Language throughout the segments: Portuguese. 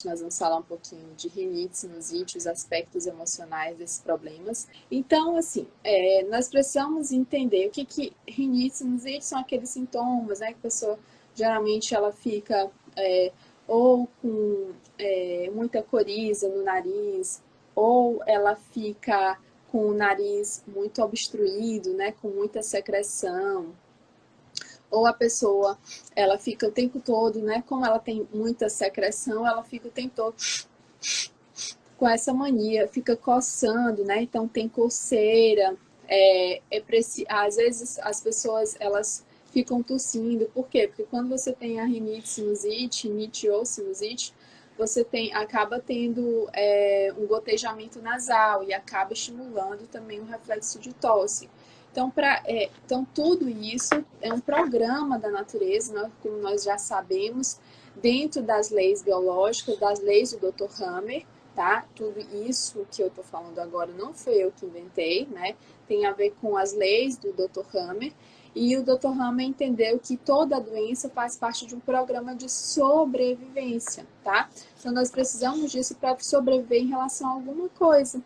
Nós vamos falar um pouquinho de rinite, sinusite, os aspectos emocionais desses problemas. Então, assim, nós precisamos entender o que rinite, sinusite são aqueles sintomas, né? Que a pessoa, geralmente, ela fica ou com muita coriza no nariz, ou ela fica com o nariz muito obstruído, né? Com muita secreção, ou a pessoa, ela fica o tempo todo, né? Como ela tem muita secreção, ela fica o tempo todo com essa mania, fica coçando, né? Então tem coceira, às vezes as pessoas, elas ficam tossindo. Por quê? Porque quando você tem a rinite ou sinusite, você acaba tendo um gotejamento nasal e acaba estimulando também o reflexo de tosse. Então, tudo isso é um programa da natureza, né, como nós já sabemos, dentro das leis biológicas, das leis do Dr. Hammer, tá? Tudo isso que eu tô falando agora não foi eu que inventei, né? Tem a ver com as leis do Dr. Hammer, e o Dr. Hammer entendeu que toda doença faz parte de um programa de sobrevivência, tá? Então, nós precisamos disso para sobreviver em relação a alguma coisa,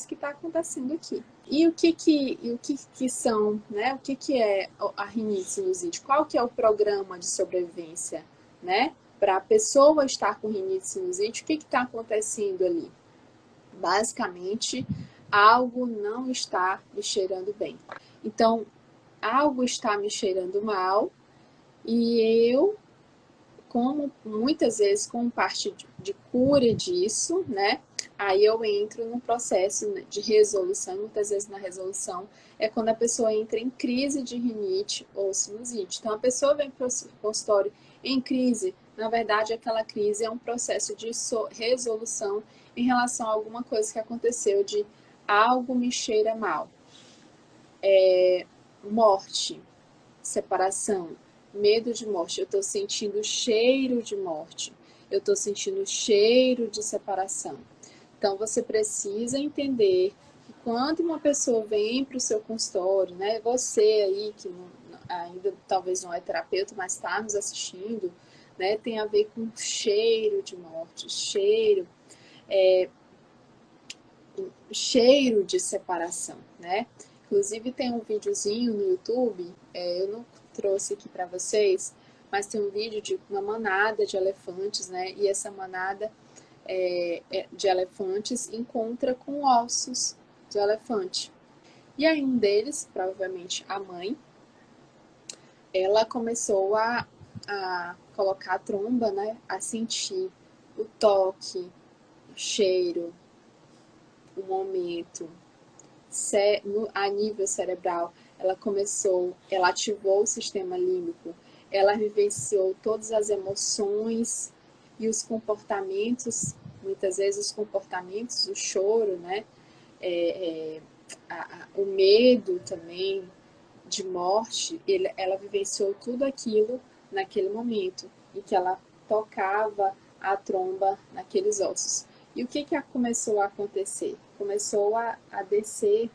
que está acontecendo aqui. E o que são, né? O que é a rinite sinusite? Qual que é o programa de sobrevivência, né? Para a pessoa estar com rinite sinusite, o que está acontecendo ali? Basicamente, algo não está me cheirando bem. Então, algo está me cheirando mal e eu, como muitas vezes, como parte de cura disso, né? Aí eu entro no processo de resolução. Muitas vezes na resolução é quando a pessoa entra em crise de rinite ou sinusite. Então a pessoa vem para o consultório em crise. Na verdade, aquela crise é um processo de resolução em relação a alguma coisa que aconteceu, de algo me cheira mal. Morte, separação, medo de morte. Eu estou sentindo cheiro de morte. Eu estou sentindo cheiro de separação. Então, você precisa entender que quando uma pessoa vem para o seu consultório, né, você aí, que ainda talvez não é terapeuta, mas está nos assistindo, né, tem a ver com cheiro de morte, cheiro de separação, né? Inclusive tem um videozinho no YouTube, eu não trouxe aqui para vocês, mas tem um vídeo de uma manada de elefantes, né? E essa manada de elefantes encontra com ossos de elefante. E aí um deles, provavelmente a mãe, ela começou a colocar a tromba, né? A sentir o toque, o cheiro, o momento. A nível cerebral, ela ativou o sistema límbico, ela vivenciou todas as emoções e os comportamentos, muitas vezes os comportamentos, o choro, né? O medo também de morte, ela vivenciou tudo aquilo naquele momento, em que ela tocava a tromba naqueles ossos. E o que começou a acontecer? Começou a descer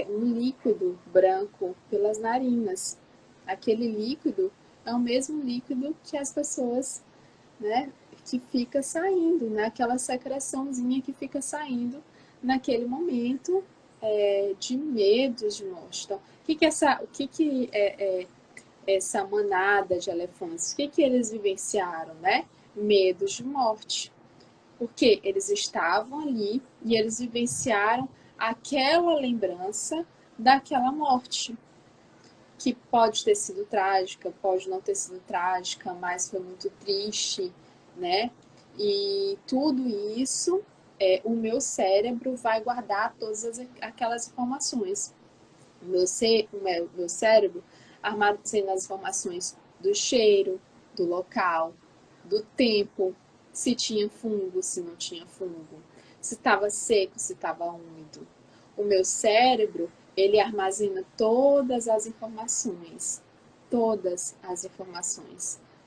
um líquido branco pelas narinas. Aquele líquido é o mesmo líquido que as pessoas, né, que fica saindo, né, aquela secreçãozinha que fica saindo naquele momento de medo de morte. Então, essa manada de elefantes, o que eles vivenciaram, né? Medos de morte. Porque eles estavam ali e eles vivenciaram aquela lembrança daquela morte, que pode ter sido trágica, pode não ter sido trágica, mas foi muito triste, né? E tudo isso, o meu cérebro vai guardar todas aquelas informações. O meu cérebro armazena as informações do cheiro, do local, do tempo, se tinha fungo, se não tinha fungo, se estava seco, se estava úmido. O meu cérebro, ele armazena todas as informações,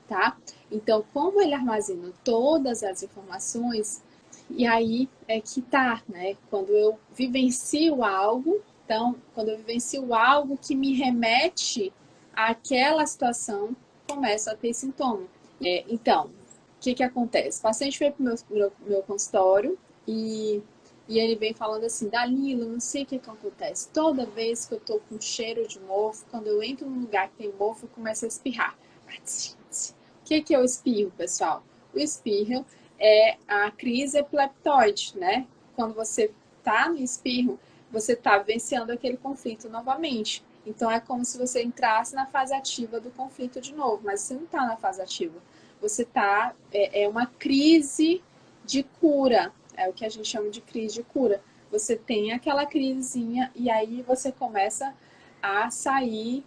tá? Então, como ele armazena todas as informações, e aí é que tá, né? Quando eu vivencio algo, então, quando eu vivencio algo que me remete àquela situação, começo a ter sintoma. Então, que acontece? O paciente veio para o meu consultório e ele vem falando assim, Dalila, não sei o que acontece. Toda vez que eu tô com cheiro de mofo, quando eu entro num lugar que tem mofo, eu começo a espirrar. O que é o espirro, pessoal? O espirro é a crise epileptoide, né? Quando você tá no espirro, você tá vivenciando aquele conflito novamente. Então é como se você entrasse na fase ativa do conflito de novo, mas você não tá na fase ativa. Você tá, é uma crise de cura, é o que a gente chama de crise de cura. Você tem aquela crisezinha e aí você começa a sair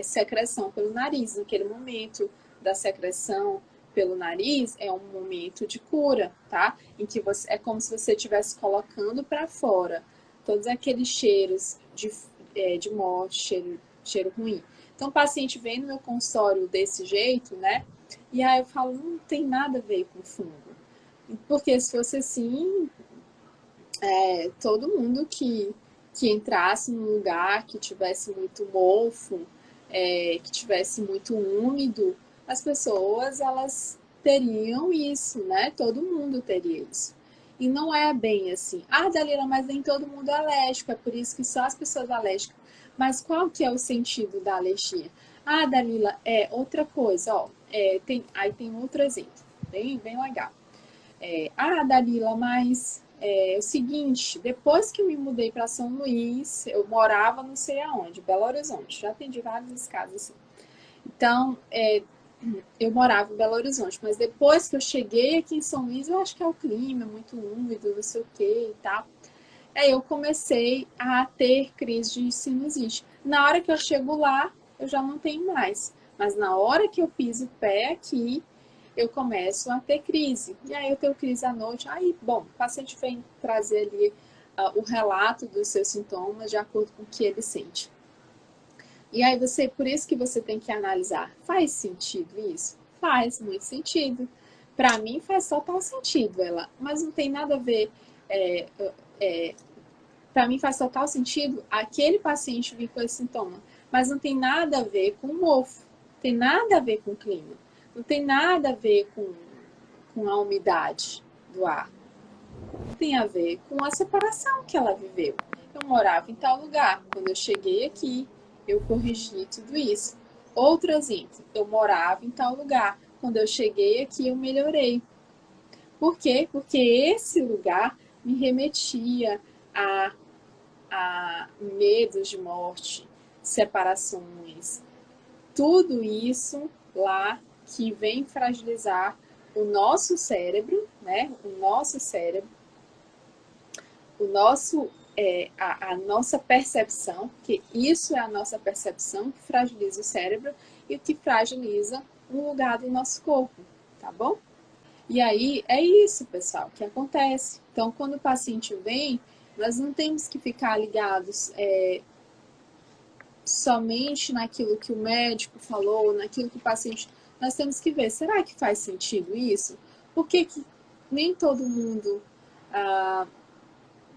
secreção pelo nariz. Naquele momento da secreção pelo nariz é um momento de cura, tá? Em que você, é como se você estivesse colocando para fora todos aqueles cheiros de morte, cheiro ruim. Então o paciente vem no meu consultório desse jeito, né? E aí eu falo, não tem nada a ver com fungo. Porque se fosse assim, todo mundo que entrasse num lugar que tivesse muito mofo, que tivesse muito úmido, as pessoas elas teriam isso, né? Todo mundo teria isso. E não é bem assim. Ah, Dalila, mas nem todo mundo é alérgico, é por isso que só as pessoas alérgicas. Mas qual que é o sentido da alergia? Ah, Dalila, é outra coisa, ó. Aí tem outro exemplo, bem legal. Dalila, mas é o seguinte, depois que eu me mudei para São Luís, eu morava não sei aonde, Belo Horizonte, já atendi vários casos assim. Então, eu morava em Belo Horizonte, mas depois que eu cheguei aqui em São Luís, eu acho que é o clima, muito úmido, não sei o que e tal. Aí eu comecei a ter crise de sinusite. Na hora que eu chego lá, eu já não tenho mais. Mas na hora que eu piso o pé aqui, eu começo a ter crise. E aí eu tenho crise à noite. Aí, bom, o paciente vem trazer ali o relato dos seus sintomas de acordo com o que ele sente. E aí por isso que você tem que analisar. Faz sentido isso? Faz muito sentido. Para mim faz total sentido, mas não tem nada a ver. Para mim faz total sentido aquele paciente vir com esse sintoma, mas não tem nada a ver com o mofo, não tem nada a ver com o clima, não tem nada a ver com a umidade do ar, não tem a ver com a separação que ela viveu. Eu morava em tal lugar, quando eu cheguei aqui, eu corrigi tudo isso. Outro exemplo, eu morava em tal lugar, quando eu cheguei aqui, eu melhorei. Por quê? Porque esse lugar me remetia a medos de morte, separações, tudo isso lá que vem fragilizar o nosso cérebro, né? O nosso cérebro, a nossa percepção, que isso é a nossa percepção que fragiliza o cérebro e que fragiliza um lugar do nosso corpo, tá bom? E aí é isso, pessoal, que acontece. Então, quando o paciente vem, nós não temos que ficar ligados somente naquilo que o médico falou, naquilo que o paciente. Nós temos que ver, será que faz sentido isso? Por que nem todo mundo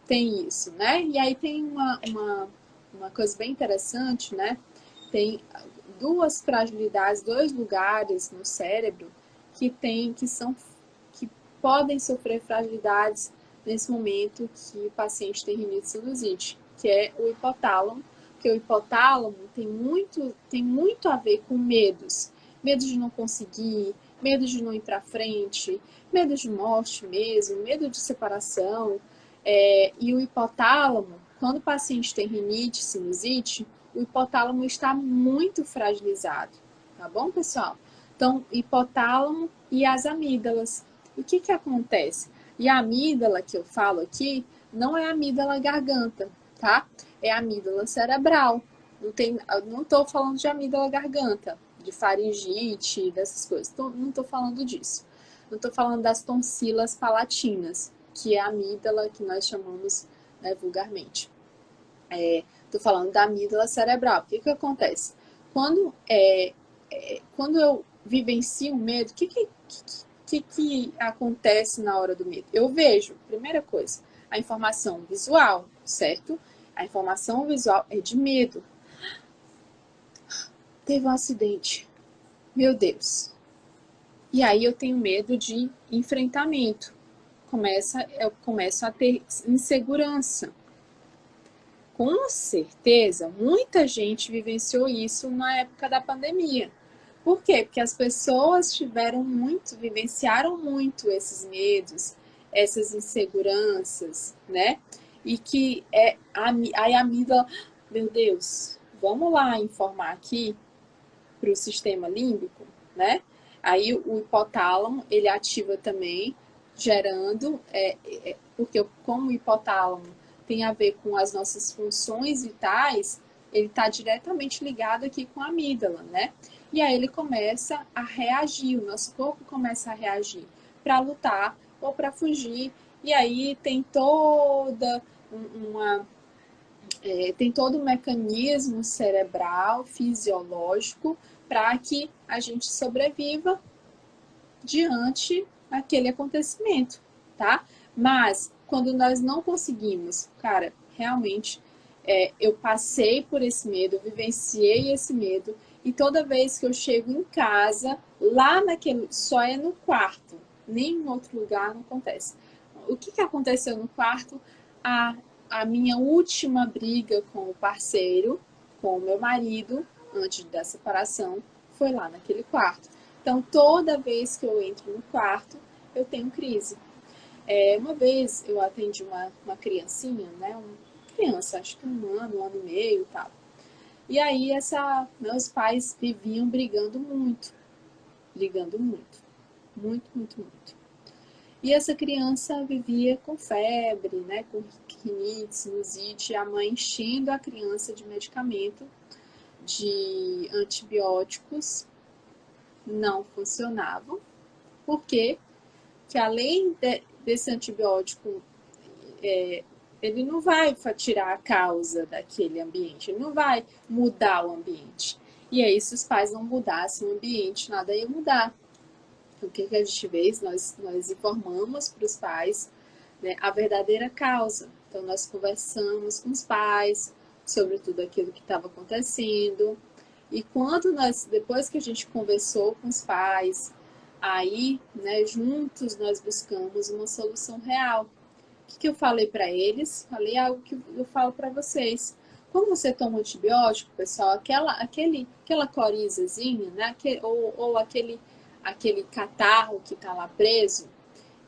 tem isso, né? E aí tem uma coisa bem interessante, né? Tem duas fragilidades, dois lugares no cérebro que podem sofrer fragilidades nesse momento que o paciente tem rinite sinusite, que é o hipotálamo, porque o hipotálamo tem muito a ver com medos. Medo de não conseguir, medo de não ir para frente, medo de morte mesmo, medo de separação. E o hipotálamo, quando o paciente tem rinite, sinusite, o hipotálamo está muito fragilizado, tá bom, pessoal? Então, hipotálamo e as amígdalas. O que acontece? E a amígdala que eu falo aqui não é a amígdala garganta, tá? É a amígdala cerebral. Não estou falando de amígdala garganta, de faringite, dessas coisas. Não estou falando disso. Não estou falando das tonsilas palatinas, que é a amígdala que nós chamamos, né, vulgarmente. Estou falando da amígdala cerebral. O que acontece? Quando eu vivencio o medo, o que acontece na hora do medo? Eu vejo, primeira coisa, a informação visual, certo? A informação visual é de medo. Teve um acidente. Meu Deus. E aí eu tenho medo de enfrentamento. Eu começo a ter insegurança. Com certeza, muita gente vivenciou isso na época da pandemia. Por quê? Porque as pessoas vivenciaram muito esses medos, essas inseguranças, né? E que aí a amígdala, meu Deus, vamos lá informar aqui para o sistema límbico, né? Aí o hipotálamo, ele ativa também, gerando, porque como o hipotálamo tem a ver com as nossas funções vitais, ele está diretamente ligado aqui com a amígdala, né? E aí ele começa a reagir, o nosso corpo começa a reagir para lutar ou para fugir. E aí tem tem todo um mecanismo cerebral, fisiológico, para que a gente sobreviva diante daquele acontecimento, tá? Mas quando nós não conseguimos, cara, realmente eu passei por esse medo, eu vivenciei esse medo, e toda vez que eu chego em casa, lá naquele, só é no quarto, nem em outro lugar não acontece. O que aconteceu no quarto? A, a minha última briga com o parceiro, com o meu marido, antes da separação, foi lá naquele quarto. Então, toda vez que eu entro no quarto, eu tenho crise. Uma vez eu atendi uma criancinha, né? Uma criança, acho que 1 ano e meio e tal. E aí, meus pais viviam brigando muito. Brigando muito. Muito, muito, muito. E essa criança vivia com febre, né? Com rinite, sinusite, a mãe enchendo a criança de medicamento, de antibióticos, não funcionavam. Por quê? Que além desse antibiótico, ele não vai tirar a causa daquele ambiente, ele não vai mudar o ambiente. E aí, se os pais não mudassem o ambiente, nada ia mudar. Então, o que a gente fez? Nós informamos para os pais, né, a verdadeira causa. Então, nós conversamos com os pais sobre tudo aquilo que estava acontecendo. E depois que a gente conversou com os pais, aí, né, juntos nós buscamos uma solução real. O que eu falei para eles? Falei algo que eu falo para vocês. Quando você toma antibiótico, pessoal, aquela corizazinha, né, ou aquele catarro que está lá preso,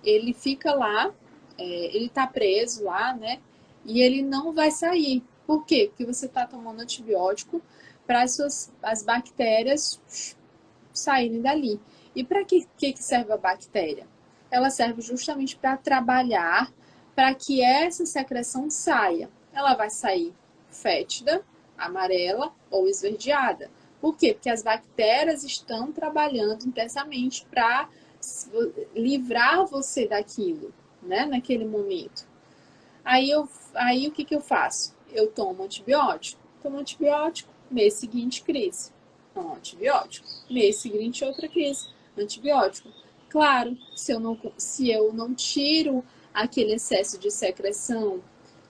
ele fica lá, ele está preso lá, né, e ele não vai sair. Por quê? Porque você está tomando antibiótico para as bactérias saírem dali. E para que serve a bactéria? Ela serve justamente para trabalhar para que essa secreção saia. Ela vai sair fétida, amarela ou esverdeada. Por quê? Porque as bactérias estão trabalhando intensamente para livrar você daquilo, né, naquele momento. Aí o que eu faço? Eu tomo antibiótico, mês seguinte crise. Tomo antibiótico, mês seguinte outra crise. Antibiótico. Claro, se eu não tiro aquele excesso de secreção,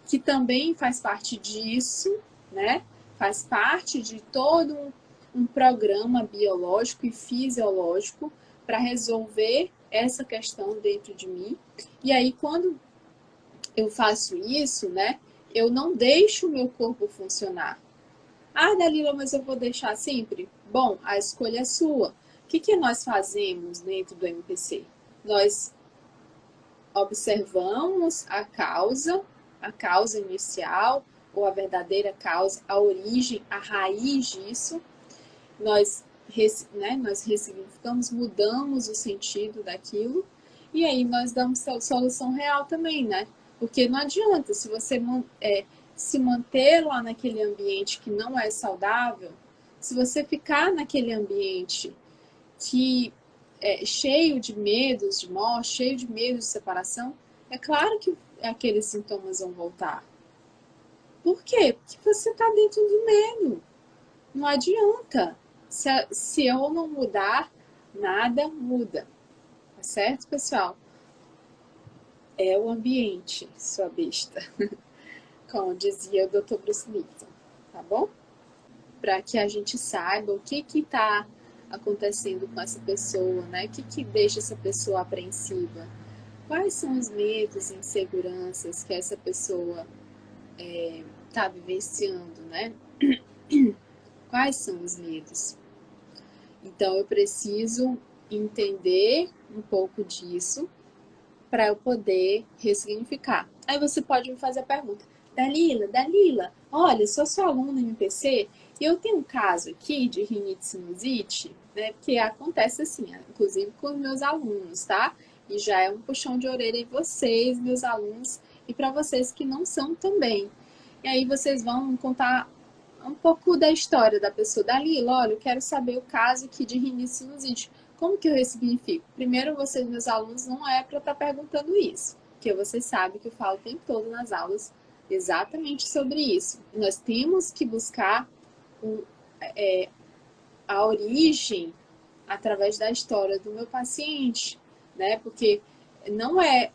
que também faz parte disso, né? Faz parte de todo um programa biológico e fisiológico para resolver essa questão dentro de mim. E aí, quando eu faço isso, né? Eu não deixo o meu corpo funcionar. Ah, Dalila, mas eu vou deixar sempre? Bom, a escolha é sua. O que nós fazemos dentro do MPC? Nós observamos a causa inicial, ou a verdadeira causa, a origem, a raiz disso. Nós ressignificamos, mudamos o sentido daquilo, e aí nós damos solução real também, né? Porque não adianta, se você se manter lá naquele ambiente que não é saudável, se você ficar naquele ambiente que é cheio de medos de morte, cheio de medos de separação, é claro que aqueles sintomas vão voltar. Por quê? Porque você está dentro do medo. Não adianta. Se eu não mudar, nada muda. Tá certo, pessoal? É o ambiente, sua besta. Como dizia o Dr. Bruce Lipton, tá bom? Para que a gente saiba o que está acontecendo com essa pessoa, né? O que deixa essa pessoa apreensiva? Quais são os medos e inseguranças que essa pessoa está vivenciando, né? Quais são os medos? Então, eu preciso entender um pouco disso para eu poder ressignificar. Aí você pode me fazer a pergunta: Dalila, olha, eu sou sua aluna em MPC e eu tenho um caso aqui de rinite sinusite, né? Que acontece assim, inclusive com os meus alunos, tá? E já é um puxão de orelha em vocês, meus alunos, e para vocês que não são também. E aí vocês vão contar um pouco da história da pessoa. Dalila, olha, eu quero saber o caso aqui de rinite sinusite. Como que eu ressignifico? Primeiro, vocês, meus alunos, não é para estar perguntando isso, porque vocês sabem que eu falo o tempo todo nas aulas exatamente sobre isso. Nós temos que buscar a origem através da história do meu paciente, né? Porque não é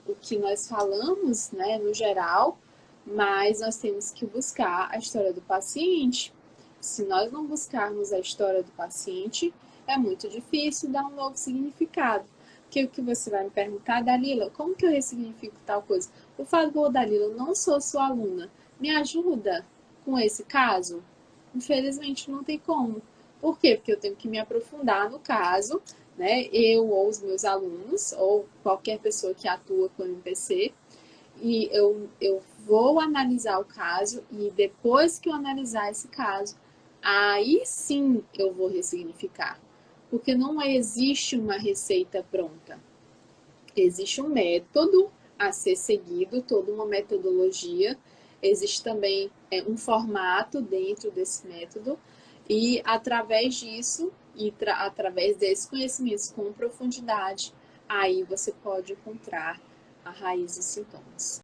o que nós falamos, né, no geral, mas nós temos que buscar a história do paciente. Se nós não buscarmos a história do paciente, é muito difícil dar um novo significado. Porque o que você vai me perguntar, Dalila, como que eu ressignifico tal coisa? Eu falo, Dalila, eu não sou sua aluna, me ajuda com esse caso? Infelizmente não tem como. Por quê? Porque eu tenho que me aprofundar no caso, né? Eu ou os meus alunos, ou qualquer pessoa que atua com MPC, e eu vou analisar o caso, e depois que eu analisar esse caso, aí sim eu vou ressignificar. Porque não existe uma receita pronta. Existe um método a ser seguido, toda uma metodologia. Existe também um formato dentro desse método. E através disso, e através desses conhecimentos com profundidade, aí você pode encontrar a raiz dos sintomas.